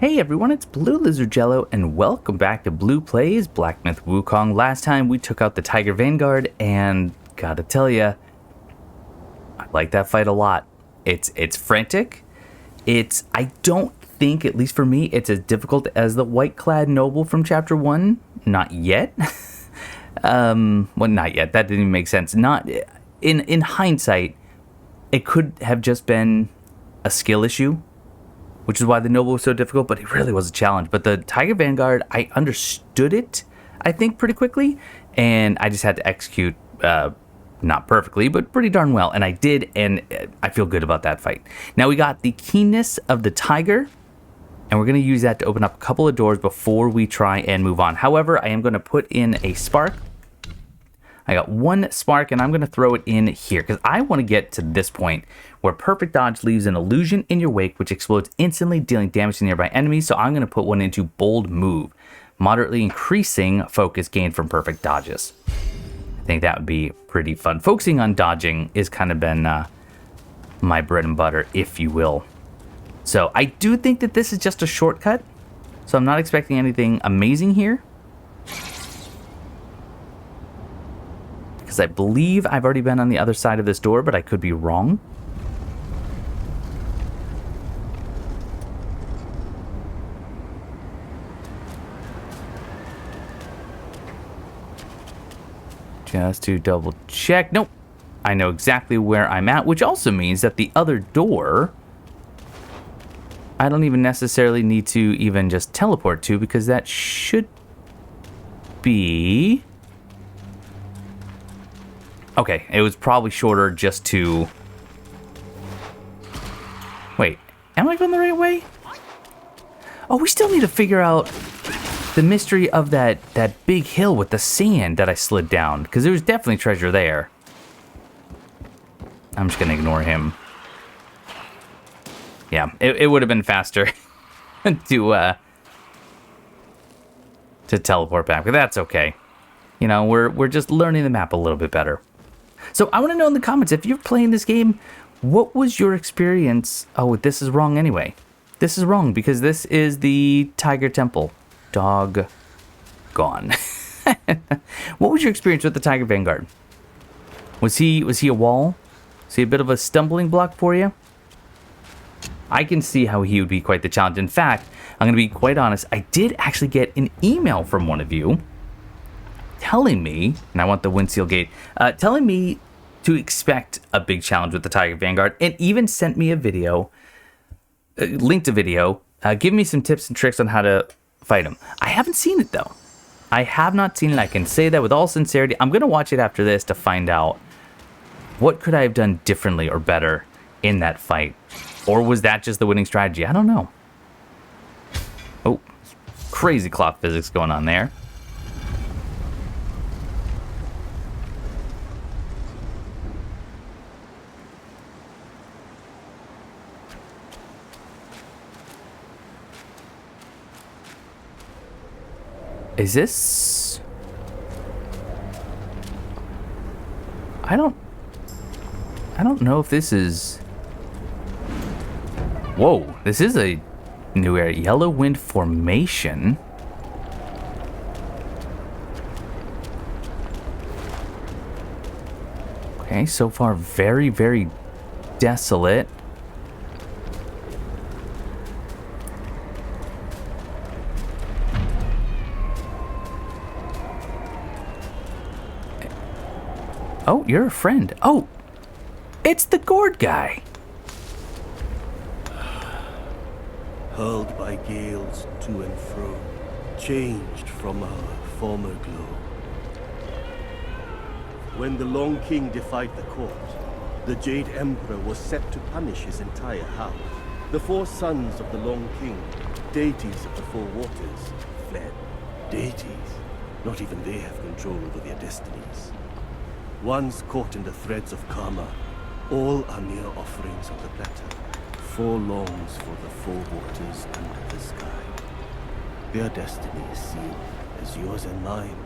Hey everyone, it's BlueLizardJello, and welcome back to Blue Plays Black Myth Wukong. Last time we took out the Tiger Vanguard, and gotta tell ya, I like that fight a lot. It's frantic. I don't think, at least for me, it's as difficult as the white-clad noble from Chapter 1. Not yet. Well, not yet. That didn't even make sense. Not in hindsight, it could have just been a skill issue, which is why the noble was so difficult, but it really was a challenge. But the Tiger Vanguard, I understood it, I think, pretty quickly, and I just had to execute, not perfectly, but pretty darn well, and I did, and I feel good about that fight. Now we got the keenness of the tiger, and we're going to use that to open up a couple of doors before we try and move on. However, I am going to put in a spark. I got one spark, and I'm going to throw it in here, because I want to get to this point where perfect dodge leaves an illusion in your wake, which explodes instantly, dealing damage to nearby enemies. So I'm going to put one into bold move, moderately increasing focus gained from perfect dodges. I think that would be pretty fun. Focusing on dodging has kind of been my bread and butter, if you will. So I do think that this is just a shortcut, so I'm not expecting anything amazing here, because I believe I've already been on the other side of this door, but I could be wrong. Just to double check. Nope. I know exactly where I'm at, which also means that the other door, I don't even necessarily need to even just teleport to, because that should be... Okay, it was probably shorter just to... Wait, am I going the right way? Oh, we still need to figure out the mystery of that big hill with the sand that I slid down, because there was definitely treasure there. I'm just going to ignore him. Yeah, it would have been faster to teleport back, but that's okay. You know, we're just learning the map a little bit better. So I want to know in the comments, if you're playing this game, what was your experience? Oh, this is wrong anyway. This is wrong because this is the Tiger Temple. Dog gone. What was your experience with the Tiger Vanguard? Was he a wall? Was he a bit of a stumbling block for you? I can see how he would be quite the challenge. In fact, I'm going to be quite honest, I did actually get an email from one of you telling me, and I want the Windseal Gate, telling me to expect a big challenge with the Tiger Vanguard, and even sent me a video, linked a video, give me some tips and tricks on how to fight him. I haven't seen it though. I have not seen it. I can say that with all sincerity. I'm going to watch it after this to find out what could I have done differently or better in that fight. Or was that just the winning strategy? I don't know. Oh, crazy clock physics going on there. Is this... I don't know if this is... Whoa, this is a new area. Yellow Wind Formation. Okay, so far very, very desolate. Oh, you're a friend. Oh, it's the gourd guy. Hurled by gales to and fro, changed from our former glow. When the Long King defied the court, the Jade Emperor was set to punish his entire house. The four sons of the Long King, deities of the four waters, fled. Deities, not even they have control over their destinies. Once caught in the threads of karma, all are mere offerings on the platter. Four longs for the four waters under the sky. Their destiny is sealed as yours and mine.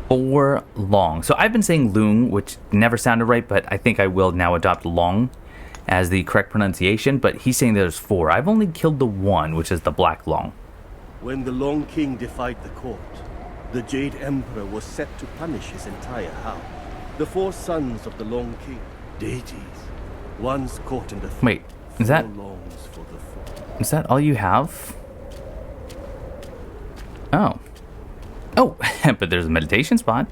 Four long. So I've been saying loong, which never sounded right, but I think I will now adopt long. as the correct pronunciation, but he's saying there's 4. I've only killed the one, which is the Black Long. When the Long King defied the court, the Jade Emperor was set to punish his entire house. The 4 sons of the Long King, deities, once caught in the Wait, is that longs for the four. Is that all you have? Oh. Oh, but there's a meditation spot.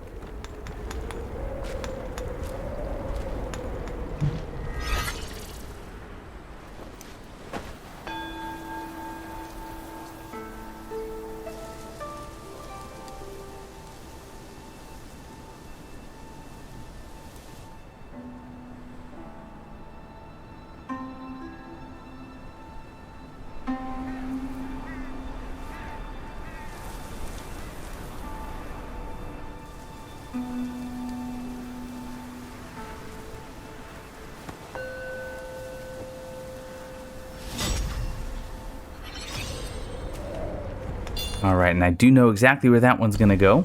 All right, and I do know exactly where that one's going to go.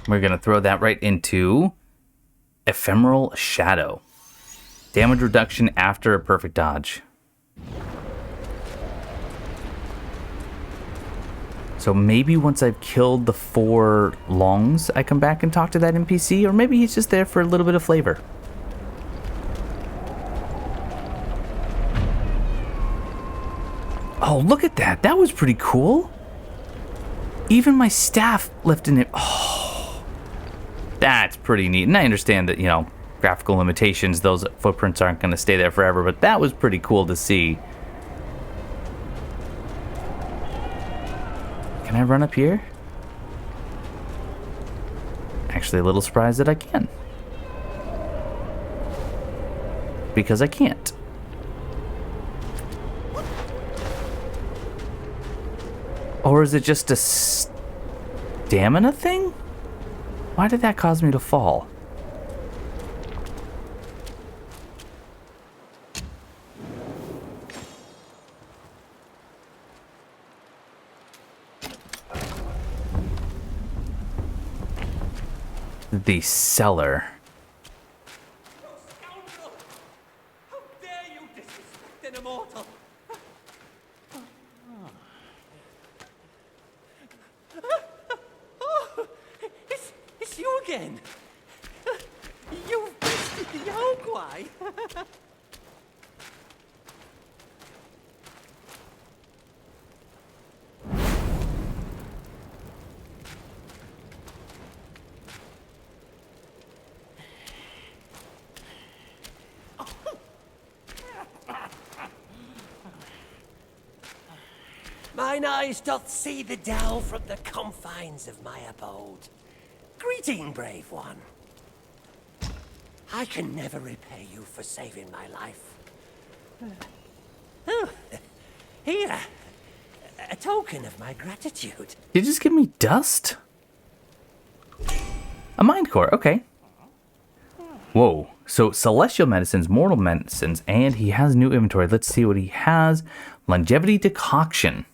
We're going to throw that right into Ephemeral Shadow. Damage reduction after a perfect dodge. So maybe once I've killed the 4 longs, I come back and talk to that NPC, or maybe he's just there for a little bit of flavor. Oh, look at that. That was pretty cool. Even my staff lifting it. Oh, that's pretty neat. And I understand that, you know, graphical limitations, those footprints aren't going to stay there forever, but that was pretty cool to see. Can I run up here? Actually, a little surprised that I can. Because I can't. Or is it just a stamina thing? Why did that cause me to fall? The cellar. Scoundrel! How dare you disrespect an immortal? Oh, it's you again. You've bested the Yaoguai. Mine eyes doth see the dell from the confines of my abode. Greeting, brave one. I can never repay you for saving my life. Oh, here, a token of my gratitude. Did you just give me dust? A mind core, okay. Whoa, so celestial medicines, mortal medicines, and he has new inventory. Let's see what he has. Longevity decoction.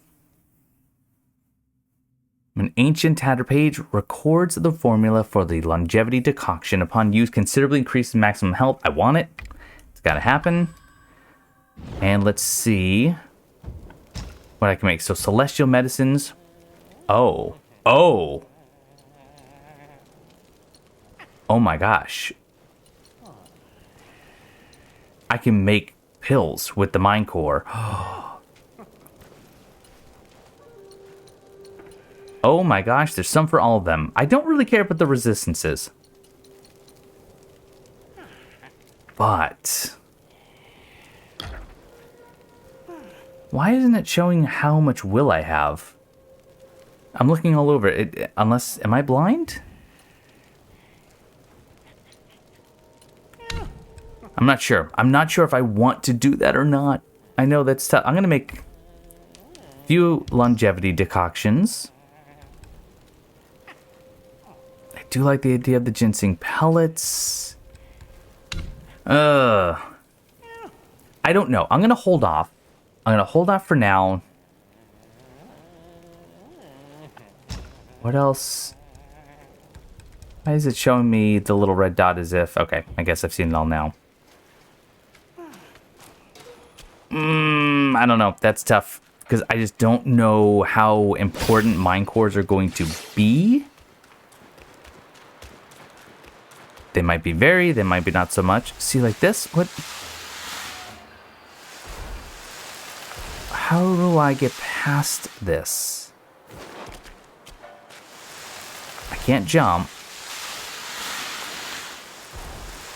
An ancient tattered page records the formula for the longevity decoction. Upon use, considerably increases maximum health. I want it. It's got to happen. And let's see what I can make. So celestial medicines. Oh. Oh. Oh my gosh. I can make pills with the mind core. Oh my gosh, there's some for all of them. I don't really care about the resistances. But why isn't it showing how much will I have? I'm looking all over it. Unless, am I blind? I'm not sure. I'm not sure if I want to do that or not. I know that's tough. I'm going to make a few longevity decoctions. I do like the idea of the ginseng pellets. I don't know. I'm going to hold off. I'm going to hold off for now. What else? Why is it showing me the little red dot as if... Okay, I guess I've seen it all now. I don't know. That's tough. Because I just don't know how important mine cores are going to be. They might be very, they might be not so much. See, like this? What? How do I get past this? I can't jump.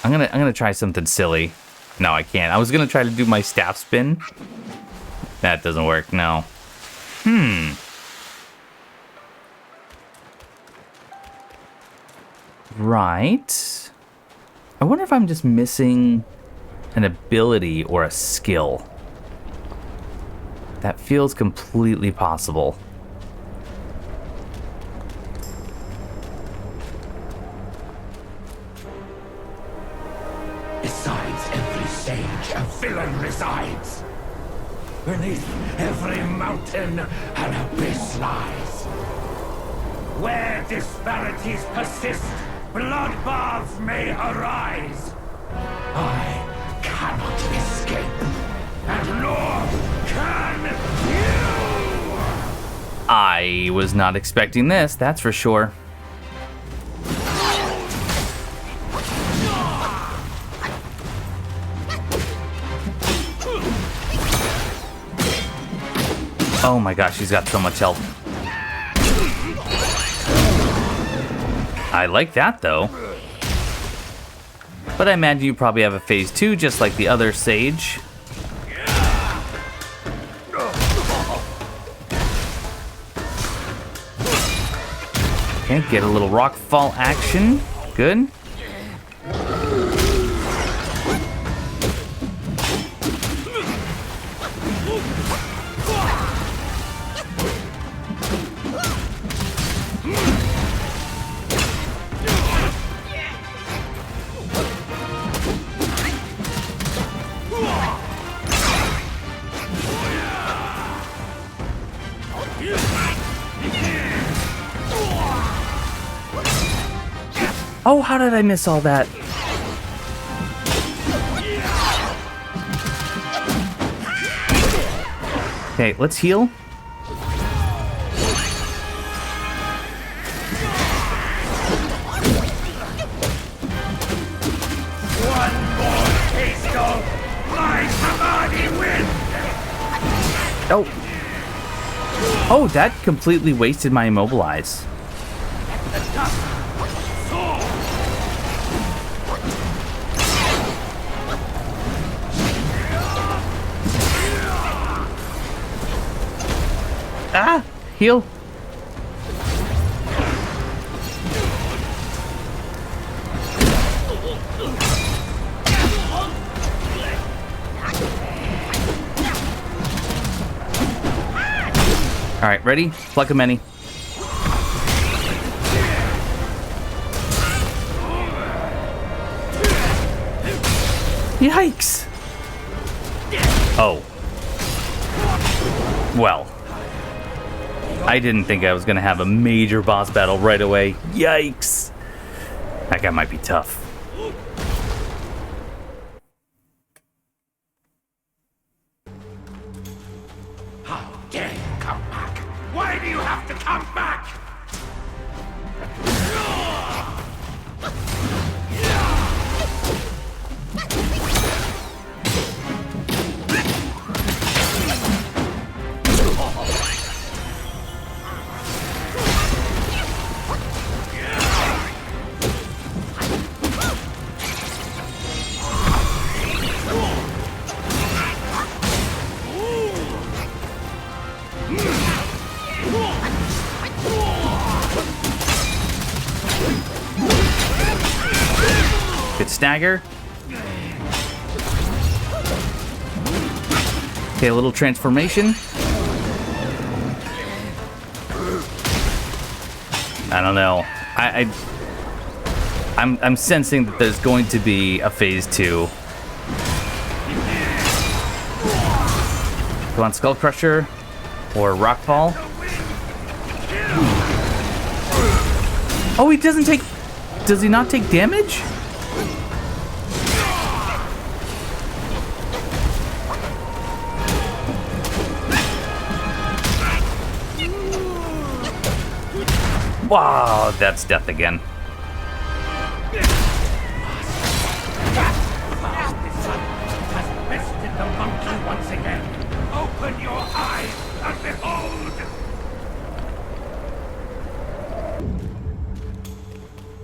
I'm gonna try something silly. No, I can't. I was gonna try to do my staff spin. That doesn't work, no. Right. I wonder if I'm just missing an ability or a skill. That feels completely possible. Besides every sage, a villain resides. Beneath every mountain, an abyss lies. Where disparities persist, bloodbaths may arise. I cannot escape, and nor can you! I was not expecting this, that's for sure. Oh my gosh, she's got so much health. I like that though. But I imagine you probably have a phase 2 just like the other sage. Okay, get a little rock fall action. Good. Oh, how did I miss all that? Okay, let's heal. One more taste of my Samadhi wind! Oh. Oh, that completely wasted my immobilize. Ah, heal. All right, ready? Pluck a many. Yikes! Oh. Well. I didn't think I was gonna have a major boss battle right away. Yikes! That guy might be tough. How dare you come back? Why do you have to come back? Good stagger. Okay, a little transformation. I don't know. I'm sensing that there's going to be a phase 2. Go on, Skull Crusher or Rockfall. Oh, he doesn't take. Does he not take damage? Wow, that's death again. Has bested the monkey once again. Open your eyes and behold!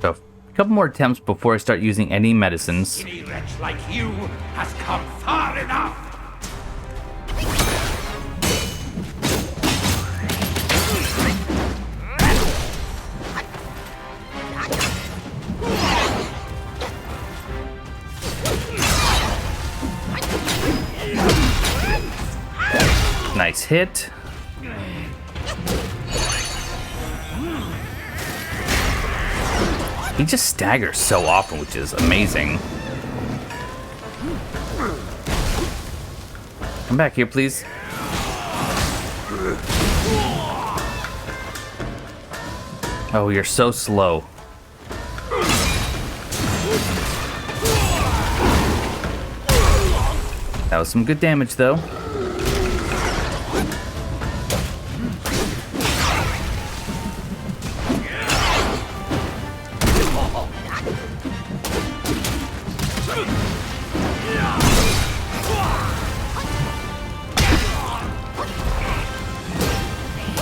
So, a couple more attempts before I start using any medicines. Any wretch like you has come far enough! Nice hit. He just staggers so often, which is amazing. Come back here, please. Oh, you're so slow. That was some good damage, though.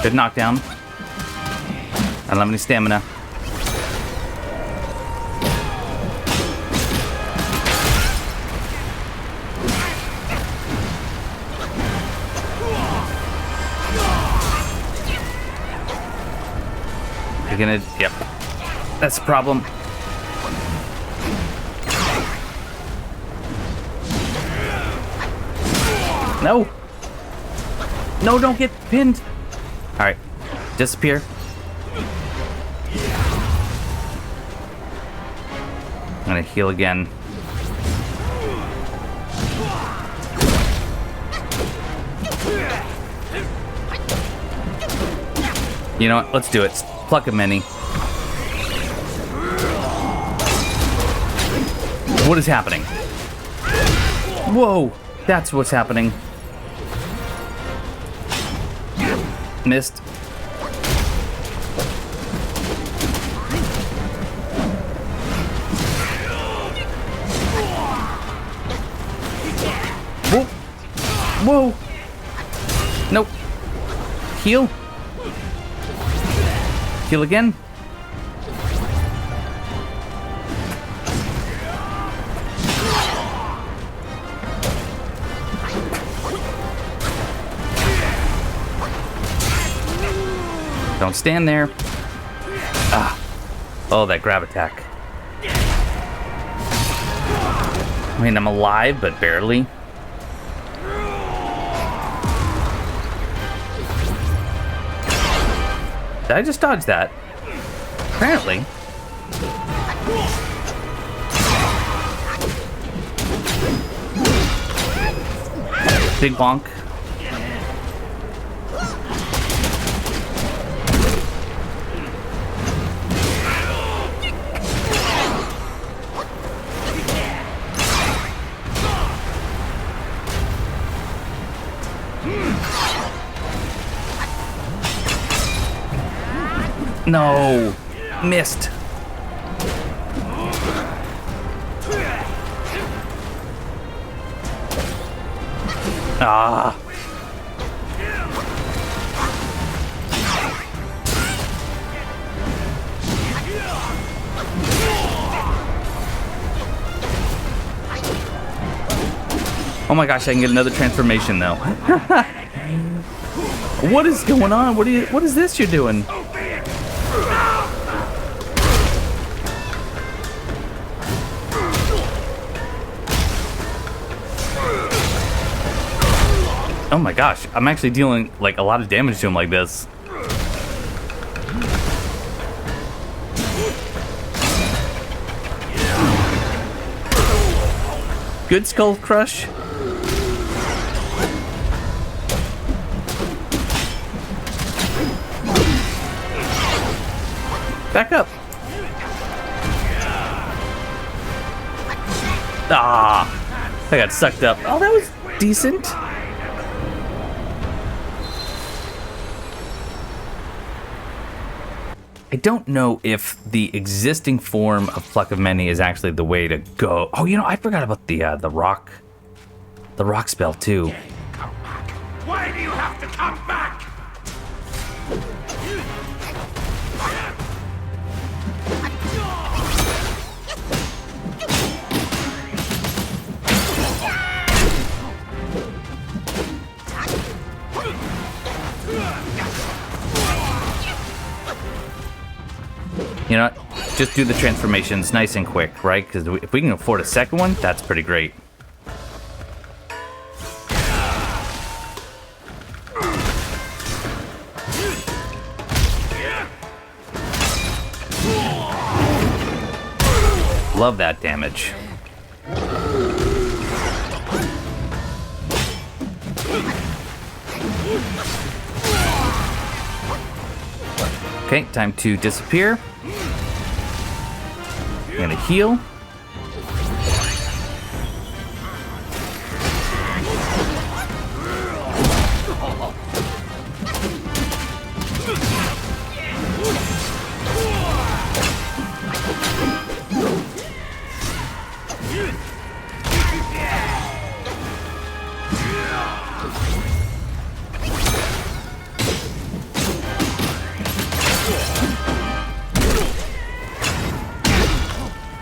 Good knockdown. I don't have any stamina. You're gonna... Yep. That's the problem. No! No, don't get pinned! Alright. Disappear. I'm gonna heal again. You know what? Let's do it. Pluck a mini. What is happening? Whoa! That's what's happening. Missed. Whoa! Whoa! Nope. Heal. Heal again. Don't stand there. Ah. Oh, that grab attack. I mean, I'm alive, but barely. Did I just dodge that? Apparently. Big bonk. No, missed. Ah. Oh my gosh, I can get another transformation though. What is going on? What is this you're doing? Oh my gosh, I'm actually dealing like a lot of damage to him like this. Good skull crush. Back up. Ah, I got sucked up. Oh, that was decent. I don't know if the existing form of Pluck of Many is actually the way to go. Oh, you know, I forgot about the rock spell too. Come back. Why do you have to come back? You know what? Just do the transformations nice and quick, right? Because if we can afford a second one, that's pretty great. Love that damage. Okay, time to disappear. I'm gonna heal.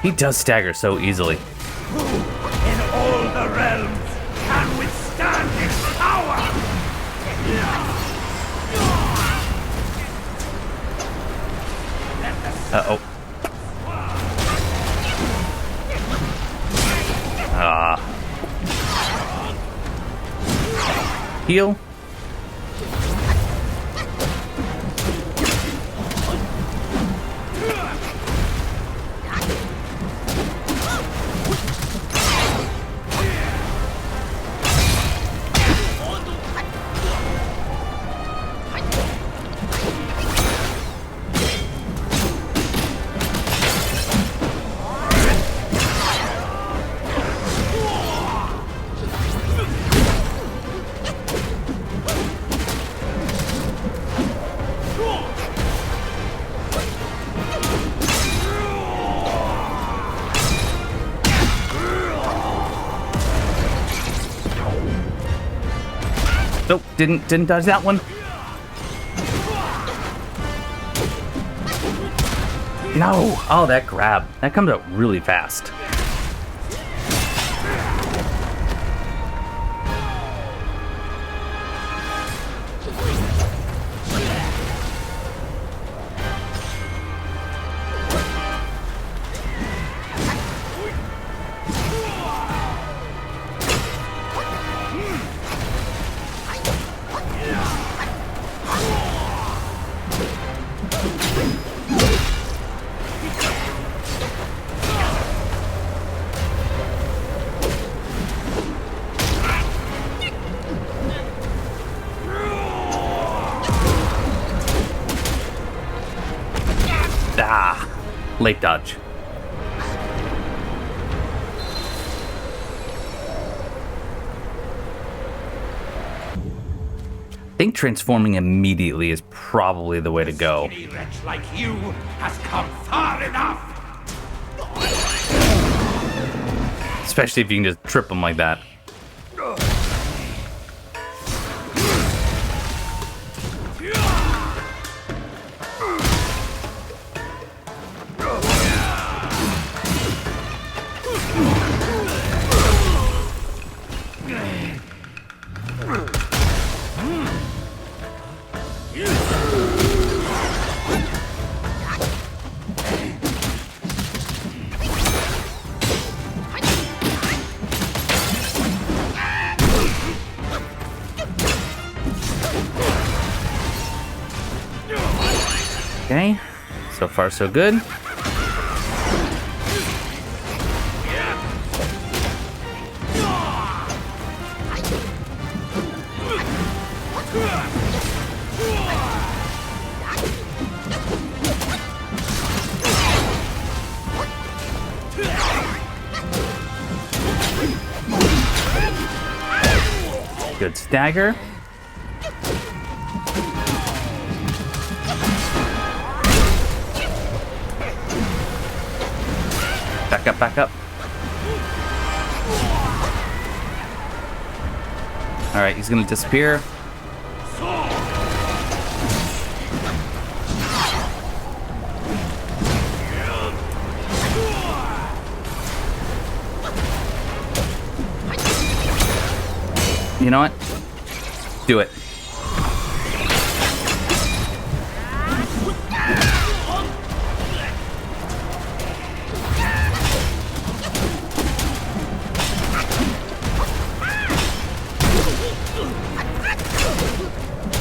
He does stagger so easily. Who in all the realms can withstand his power? Uh-oh. Heal. Nope, didn't dodge that one. No! Oh, that grab. That comes out really fast. Ah, late dodge. I think transforming immediately is probably the way to go. Any wretch like you has come far enough. Especially if you can just trip them like that. Okay, so far so good. Good stagger. Back up, back up. All right, he's gonna disappear. You know what? Do it.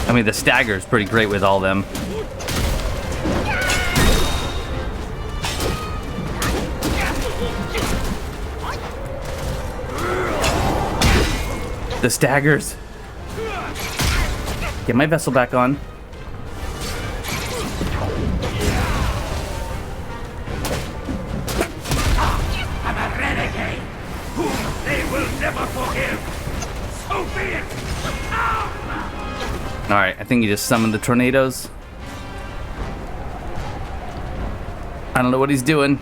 I mean, the stagger is pretty great with all them. The staggers. Get my vessel back on. I'm a renegade, whom they will never forgive. So be it. All right, I think he just summoned the tornadoes. I don't know what he's doing.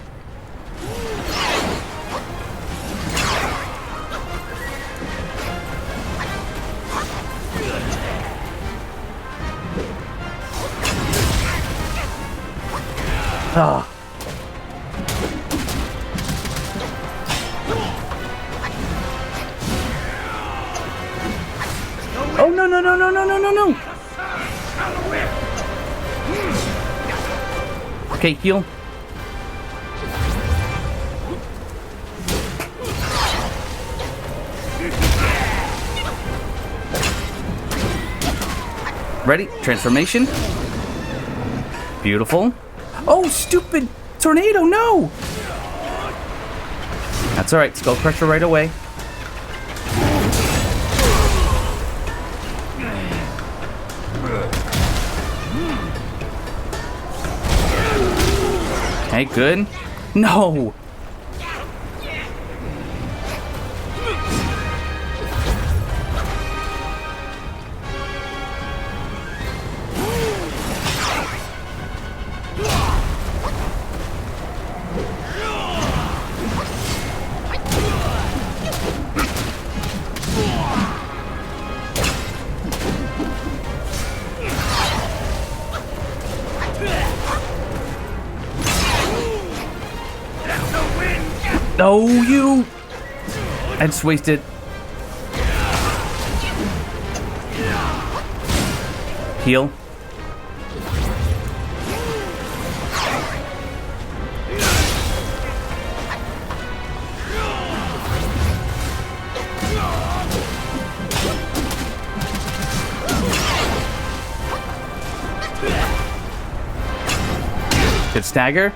Ah. Oh no no no no no no no no! Okay, heal. Ready? Transformation. Beautiful. Oh, stupid tornado, no! That's alright, skull crusher right away. Okay, good. No! No, you! I just wasted. Heal. Good stagger.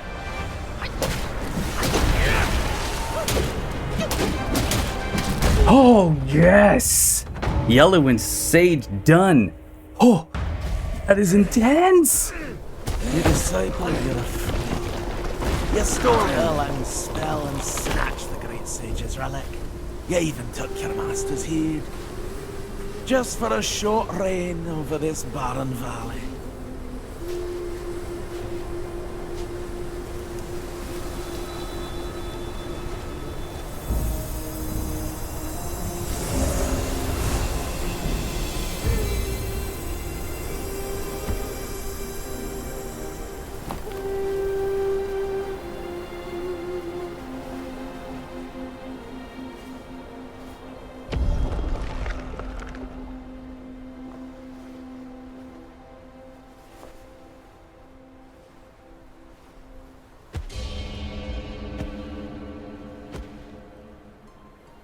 Oh, yes! Yellow and Sage done. Oh, that is intense. You disciple, you're a fool. You stole her and spell and snatched the great sage's relic. You even took your master's heed. Just for a short reign over this barren valley.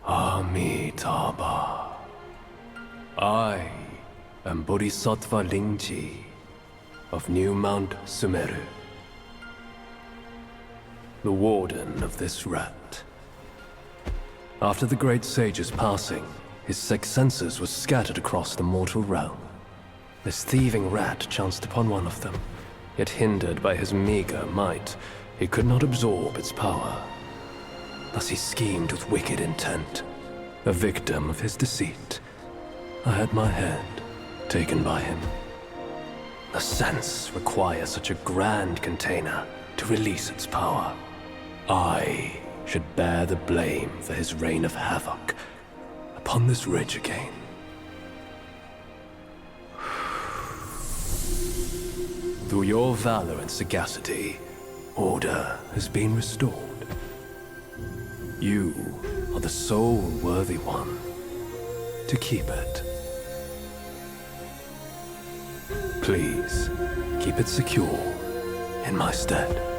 Amitabha. I am Bodhisattva Lingji of New Mount Sumeru, the warden of this rat. After the great sage's passing, his six senses were scattered across the mortal realm. This thieving rat chanced upon one of them, yet hindered by his meager might, he could not absorb its power. Thus he schemed with wicked intent, a victim of his deceit. I had my hand taken by him. The sense requires such a grand container to release its power. I should bear the blame for his reign of havoc upon this ridge again. Through your valor and sagacity, order has been restored. You are the sole worthy one to keep it. Please, keep it secure in my stead.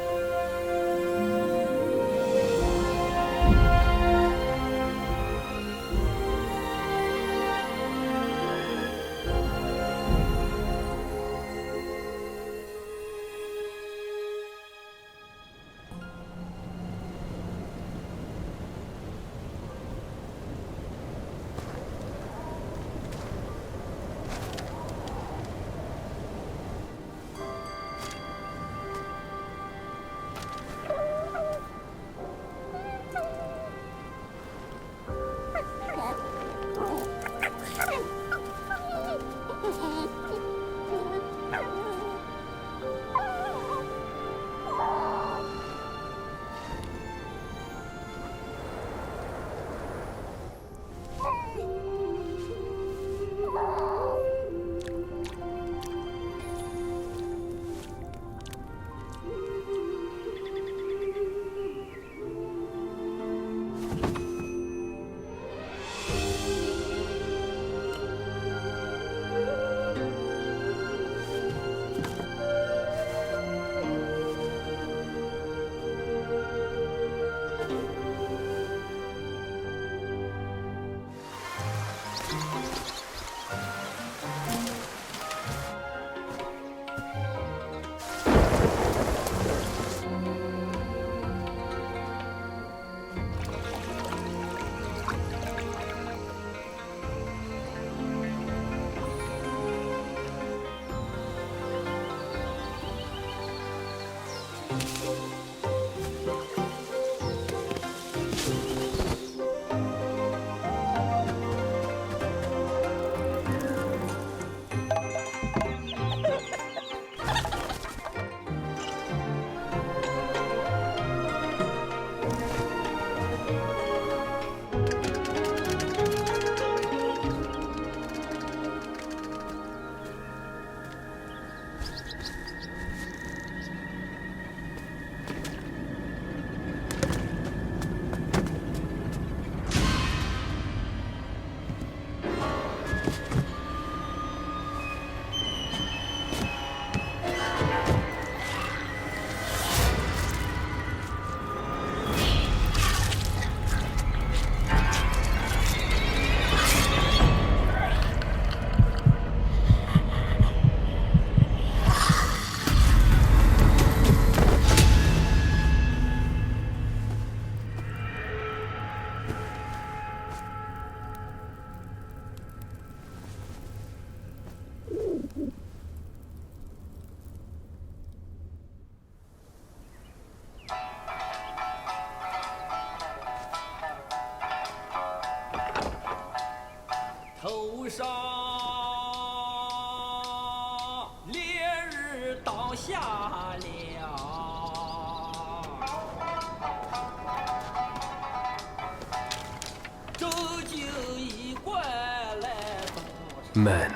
Men,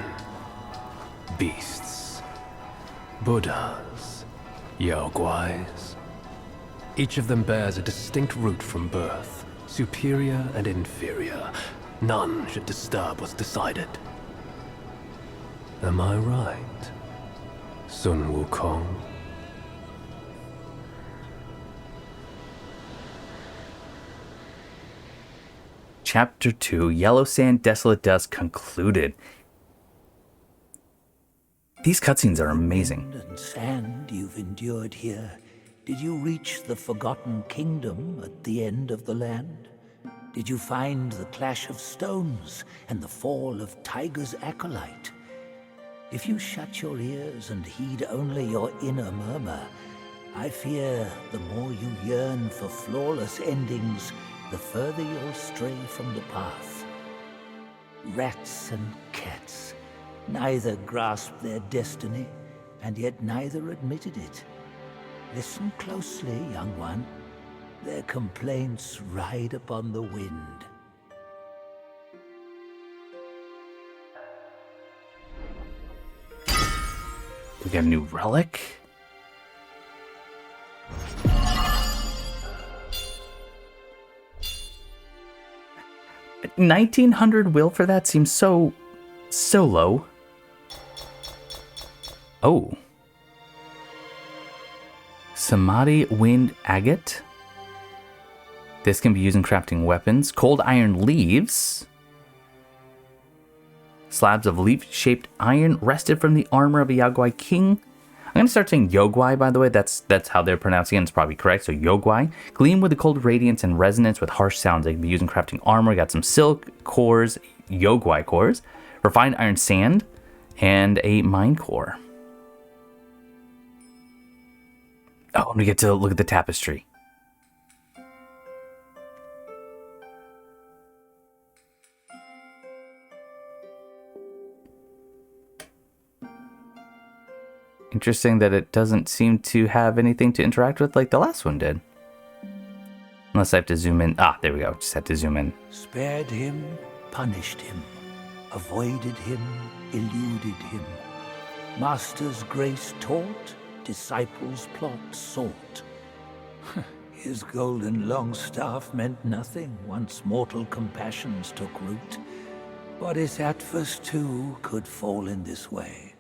beasts, Buddhas, Yaoguais. Each of them bears a distinct root from birth, superior and inferior. None should disturb what's decided. Am I right, Sun Wukong? Chapter 2, Yellow Sand, Desolate Dust concluded. These cutscenes are amazing. Wind and sand you've endured here. Did you reach the Forgotten Kingdom at the end of the land? Did you find the clash of stones and the fall of Tiger's acolyte? If you shut your ears and heed only your inner murmur, I fear the more you yearn for flawless endings, the further you'll stray from the path. Rats and cats. Neither grasped their destiny, and yet neither admitted it. Listen closely, young one. Their complaints ride upon the wind. We got a new relic. $1,900 will for that seems so low. Oh. Samadhi Wind Agate. This can be used in crafting weapons. Cold iron leaves. Slabs of leaf-shaped iron wrested from the armor of a Yogwai king. I'm going to start saying Yogwai, by the way. That's how they're pronouncing it. It's probably correct. So Yogwai. Gleam with a cold radiance and resonance with harsh sounds. They can be used in crafting armor. We got some silk cores, Yogwai cores, refined iron sand, and a mine core. Oh, and we get to look at the tapestry. Interesting that it doesn't seem to have anything to interact with like the last one did. Unless I have to zoom in. Ah, there we go. Just have to zoom in. Spared him, punished him, avoided him, eluded him. Master's grace taught, disciples' plot sought. His golden long staff meant nothing once mortal compassions took root. Bodhisattvas too could fall in this way.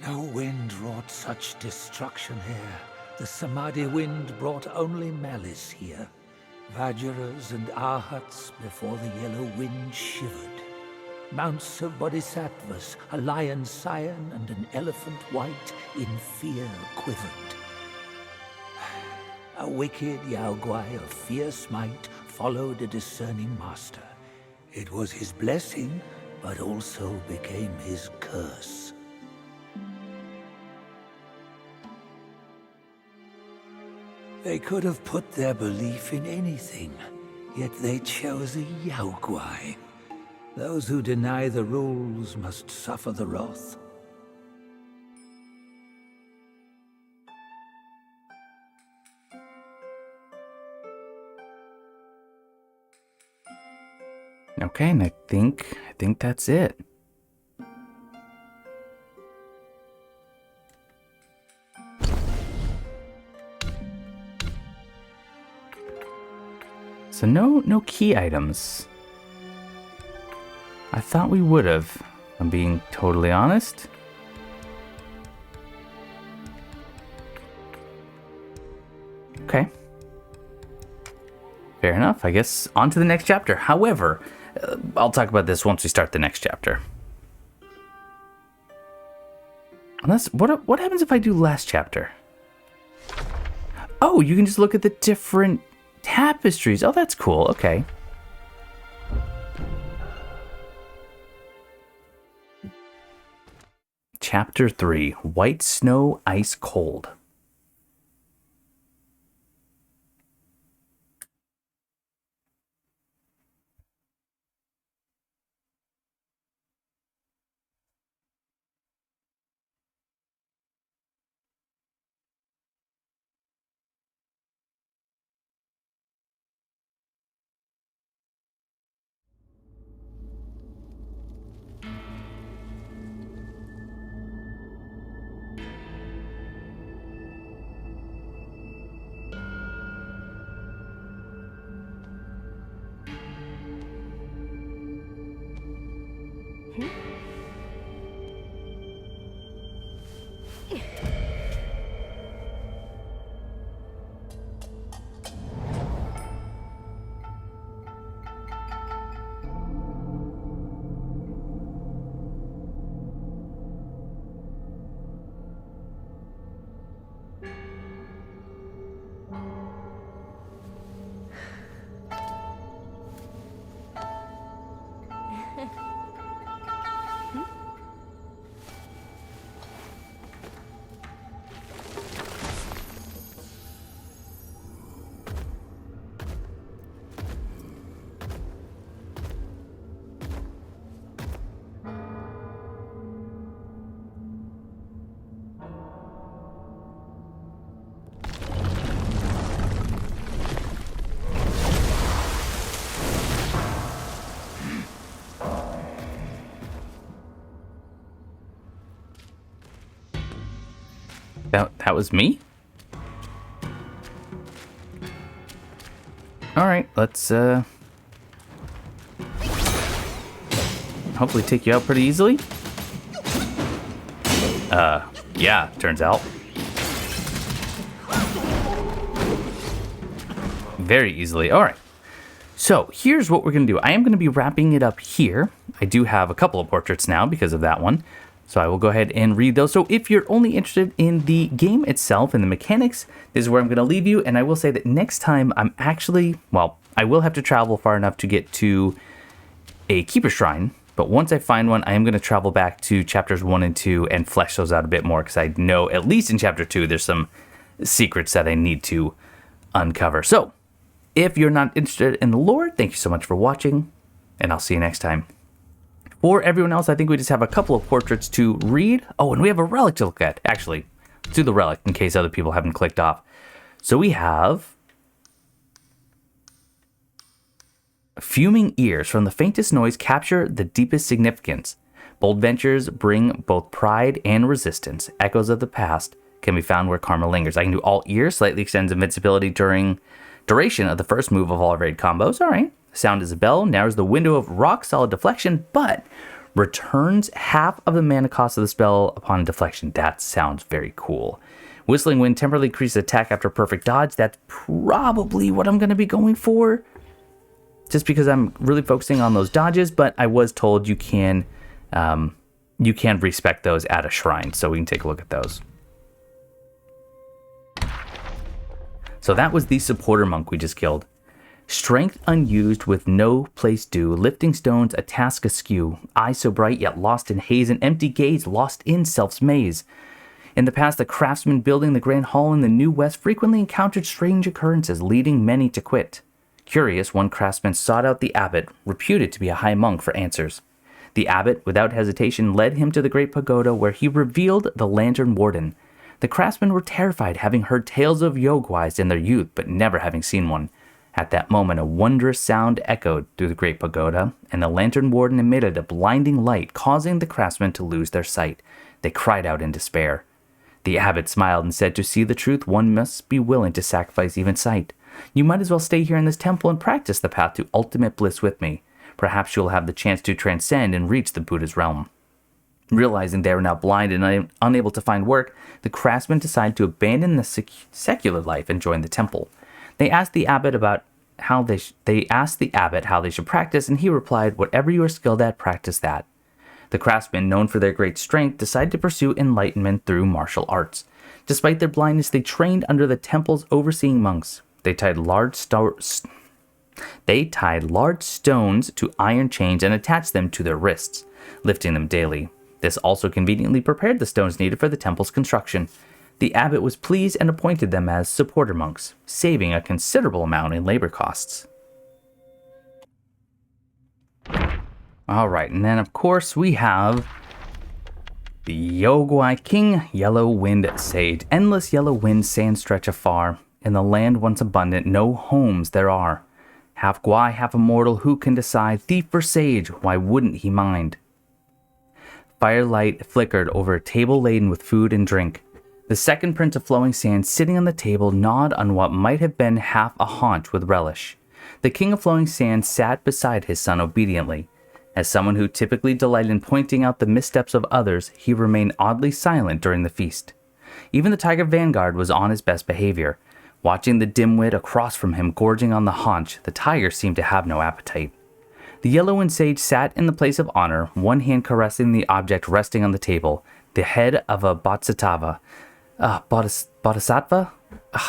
No wind wrought such destruction here. The Samadhi wind brought only malice here. Vajras and Arhats before the yellow wind shivered. Mounts of bodhisattvas, a lion scion and an elephant white, in fear quivered. A wicked Yaogwai of fierce might followed a discerning master. It was his blessing, but also became his curse. They could have put their belief in anything, yet they chose a Yaogwai. Those who deny the rules must suffer the wrath. Okay, and I think that's it. So no key items. I thought we would have, if I'm being totally honest. Okay. Fair enough. I guess on to the next chapter. However, I'll talk about this once we start the next chapter. Unless, what happens if I do last chapter? Oh, you can just look at the different tapestries. Oh, that's cool. Okay. Chapter 3, White Snow, Ice Cold. That was me? Alright, let's hopefully take you out pretty easily. Yeah, turns out. Very easily. Alright. So, here's what we're going to do. I am going to be wrapping it up here. I do have a couple of portraits now because of that one. So I will go ahead and read those. So if you're only interested in the game itself and the mechanics, this is where I'm going to leave you. And I will say that next time I'm actually, well, I will have to travel far enough to get to a keeper shrine. But once I find one, I am going to travel back to chapters 1 and 2 and flesh those out a bit more. Because I know, at least in chapter 2, there's some secrets that I need to uncover. So if you're not interested in the lore, thank you so much for watching. And I'll see you next time. For everyone else, I think we just have a couple of portraits to read. Oh, and we have a relic to look at. Actually, let's do the relic in case other people haven't clicked off. So we have fuming ears. From the faintest noise, capture the deepest significance. Bold ventures bring both pride and resistance. Echoes of the past can be found where karma lingers. I can do all ears. Slightly extends invincibility duration of the first move of all raid combos. All right. Sound is a bell, narrows the window of rock solid deflection, but returns half of the mana cost of the spell upon deflection. That sounds very cool. Whistling wind temporarily increases attack after perfect dodge. That's probably what I'm going to be going for, just because I'm really focusing on those dodges. But I was told you can respec those at a shrine, so we can take a look at those. So that was the supporter monk we just killed. Strength unused with no place due, lifting stones a task askew, eyes so bright yet lost in haze, an empty gaze lost in self's maze. In the past, the craftsman building the grand hall in the New West frequently encountered strange occurrences, leading many to quit. Curious, one craftsman sought out the abbot, reputed to be a high monk, for answers. The abbot, without hesitation, led him to the great pagoda where he revealed the lantern warden. The craftsmen were terrified, having heard tales of yogwais in their youth, but never having seen one. At that moment, a wondrous sound echoed through the great pagoda, and the lantern warden emitted a blinding light, causing the craftsmen to lose their sight. They cried out in despair. The abbot smiled and said, "To see the truth, one must be willing to sacrifice even sight. You might as well stay here in this temple and practice the path to ultimate bliss with me. Perhaps you'll have the chance to transcend and reach the Buddha's realm." Realizing they were now blind and unable to find work, the craftsmen decided to abandon the secular life and join the temple. They asked the abbot how they should practice, and he replied, "Whatever you are skilled at, practice that." The craftsmen, known for their great strength, decided to pursue enlightenment through martial arts. Despite their blindness, they trained under the temple's overseeing monks. They tied large stones to iron chains and attached them to their wrists, lifting them daily. This also conveniently prepared the stones needed for the temple's construction. The abbot was pleased and appointed them as supporter monks, saving a considerable amount in labor costs. Alright, and then of course we have the Yogwai King, Yellow Wind Sage. Endless yellow winds sand stretch afar. In the land once abundant, no homes there are. Half Gwai, half immortal, who can decide? Thief or sage, why wouldn't he mind? Firelight flickered over a table laden with food and drink. The second prince of flowing sand sitting on the table gnawed on what might have been half a haunch with relish. The king of flowing sand sat beside his son obediently. As someone who typically delighted in pointing out the missteps of others, he remained oddly silent during the feast. Even the tiger vanguard was on his best behavior. Watching the dimwit across from him gorging on the haunch, the tiger seemed to have no appetite. The yellow and sage sat in the place of honor, one hand caressing the object resting on the table, the head of a bodhisattva. Bodhisattva?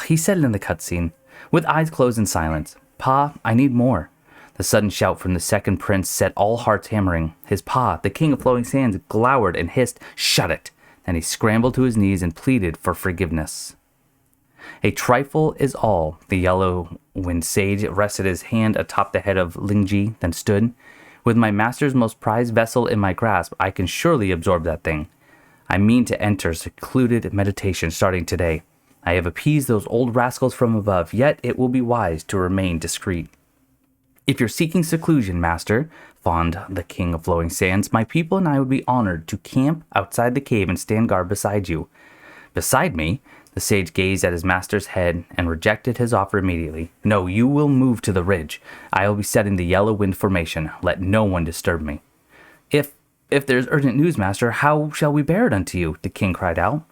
He said it in the cutscene, with eyes closed in silence. "Pa, I need more." The sudden shout from the second prince set all hearts hammering. His pa, the king of flowing sands, glowered and hissed, "Shut it!" Then he scrambled to his knees and pleaded for forgiveness. A trifle is all. The yellow wind sage rested his hand atop the head of Lingji, then stood. "With my master's most prized vessel in my grasp, I can surely absorb that thing. I mean to enter secluded meditation starting today. I have appeased those old rascals from above, yet it will be wise to remain discreet." "If you're seeking seclusion, master," fawned the king of flowing sands, "my people and I would be honored to camp outside the cave and stand guard beside you. Beside me, the sage gazed at his master's head and rejected his offer immediately. No, you will move to the ridge. I will be setting the yellow wind formation. Let no one disturb me. If there's urgent news, master, how shall we bear it unto you? The king cried out.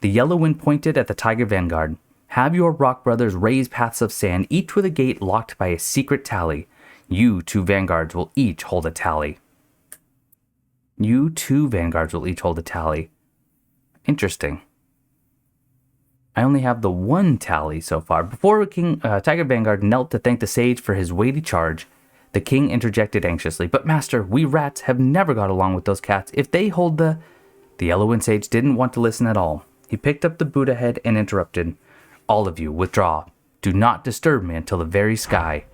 The yellow wind pointed at the tiger vanguard. Have your rock brothers raise paths of sand, each with a gate locked by a secret tally. You 2 vanguards will each hold a tally. You 2 vanguards will each hold a tally. Interesting. I only have the 1 tally so far. Before Tiger Vanguard knelt to thank the sage for his weighty charge, the king interjected anxiously, "But master, we rats have never got along with those cats. If they hold the..." The yellow wind sage didn't want to listen at all. He picked up the Buddha head and interrupted. "All of you, withdraw. Do not disturb me until the very sky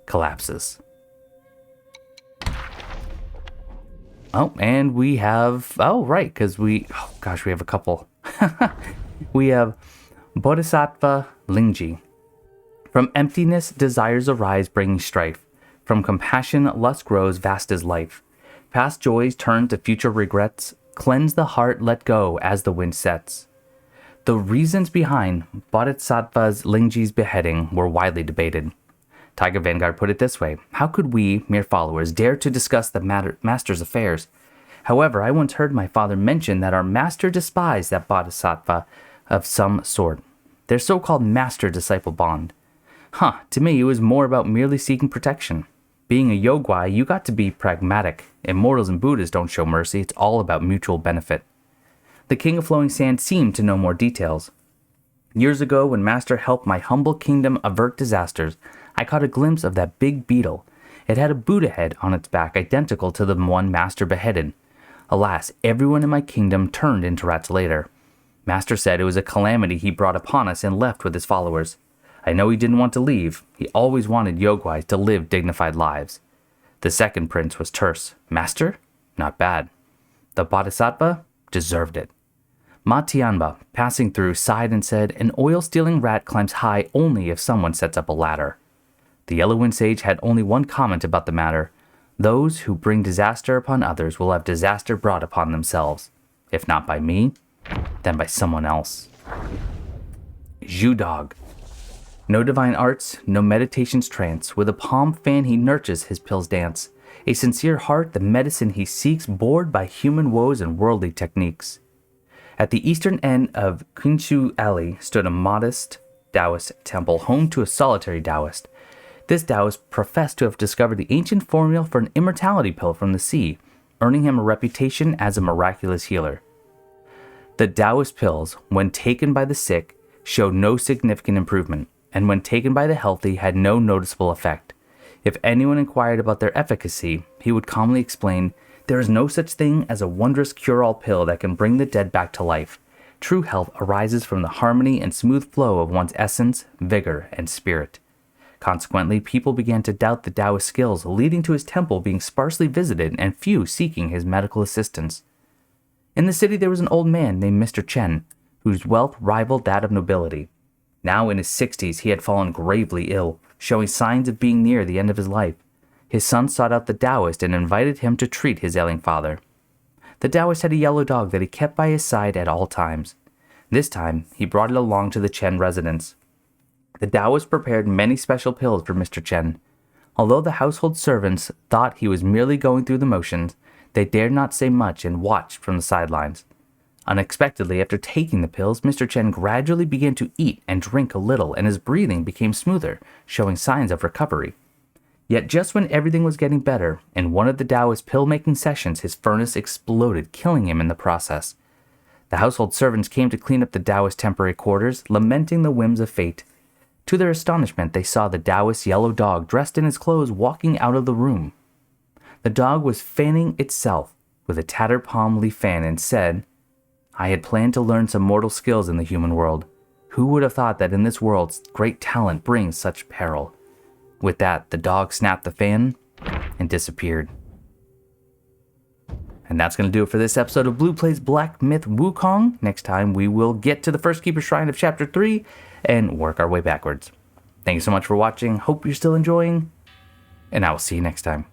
collapses." Oh, and we have... Oh, right, because we... Oh, gosh, we have a couple. We have Bodhisattva Lingji. From emptiness, desires arise, bringing strife. From compassion, lust grows, vast as life. Past joys turn to future regrets. Cleanse the heart, let go as the wind sets. The reasons behind Bodhisattva Lingji's beheading were widely debated. Tiger Vanguard put it this way: how could we, mere followers, dare to discuss the master's affairs? However, I once heard my father mention that our master despised that bodhisattva of some sort, their so-called master-disciple bond. To me, it was more about merely seeking protection. Being a yogwai, you got to be pragmatic. Immortals and Buddhas don't show mercy, it's all about mutual benefit. The King of Flowing Sand seemed to know more details. Years ago, when Master helped my humble kingdom avert disasters, I caught a glimpse of that big beetle. It had a Buddha head on its back, identical to the one Master beheaded. Alas, everyone in my kingdom turned into rats later. Master said it was a calamity he brought upon us and left with his followers. I know he didn't want to leave. He always wanted yogwais to live dignified lives. The second prince was terse. Master? Not bad. The bodhisattva deserved it. Ma Tianba, passing through, sighed and said, "An oil-stealing rat climbs high only if someone sets up a ladder." The Yellow Wind Sage had only one comment about the matter. Those who bring disaster upon others will have disaster brought upon themselves. If not by me, then by someone else. Zhu Dog. No divine arts, no meditation's trance. With a palm fan he nurtures his pills dance. A sincere heart, the medicine he seeks, bored by human woes and worldly techniques. At the eastern end of Qinshu Alley stood a modest Taoist temple, home to a solitary Taoist. This Taoist professed to have discovered the ancient formula for an immortality pill from the sea, earning him a reputation as a miraculous healer. The Taoist pills, when taken by the sick, showed no significant improvement, and when taken by the healthy had no noticeable effect. If anyone inquired about their efficacy, he would calmly explain, "There is no such thing as a wondrous cure-all pill that can bring the dead back to life. True health arises from the harmony and smooth flow of one's essence, vigor, and spirit." Consequently, people began to doubt the Taoist skills, leading to his temple being sparsely visited and few seeking his medical assistance. In the city there was an old man named Mr. Chen, whose wealth rivaled that of nobility. Now in his 60s, he had fallen gravely ill, showing signs of being near the end of his life. His son sought out the Taoist and invited him to treat his ailing father. The Taoist had a yellow dog that he kept by his side at all times. This time, he brought it along to the Chen residence. The Taoist prepared many special pills for Mr. Chen. Although the household servants thought he was merely going through the motions, they dared not say much and watched from the sidelines. Unexpectedly, after taking the pills, Mr. Chen gradually began to eat and drink a little, and his breathing became smoother, showing signs of recovery. Yet just when everything was getting better, in one of the Taoist pill-making sessions, his furnace exploded, killing him in the process. The household servants came to clean up the Taoist temporary quarters, lamenting the whims of fate. To their astonishment, they saw the Taoist yellow dog dressed in his clothes walking out of the room. The dog was fanning itself with a tattered palm leaf fan and said, "I had planned to learn some mortal skills in the human world. Who would have thought that in this world great talent brings such peril?" With that, the dog snapped the fan and disappeared. And that's going to do it for this episode of Blue Plays Black Myth Wukong. Next time, we will get to the First Keeper Shrine of Chapter 3 and work our way backwards. Thank you so much for watching. Hope you're still enjoying, and I will see you next time.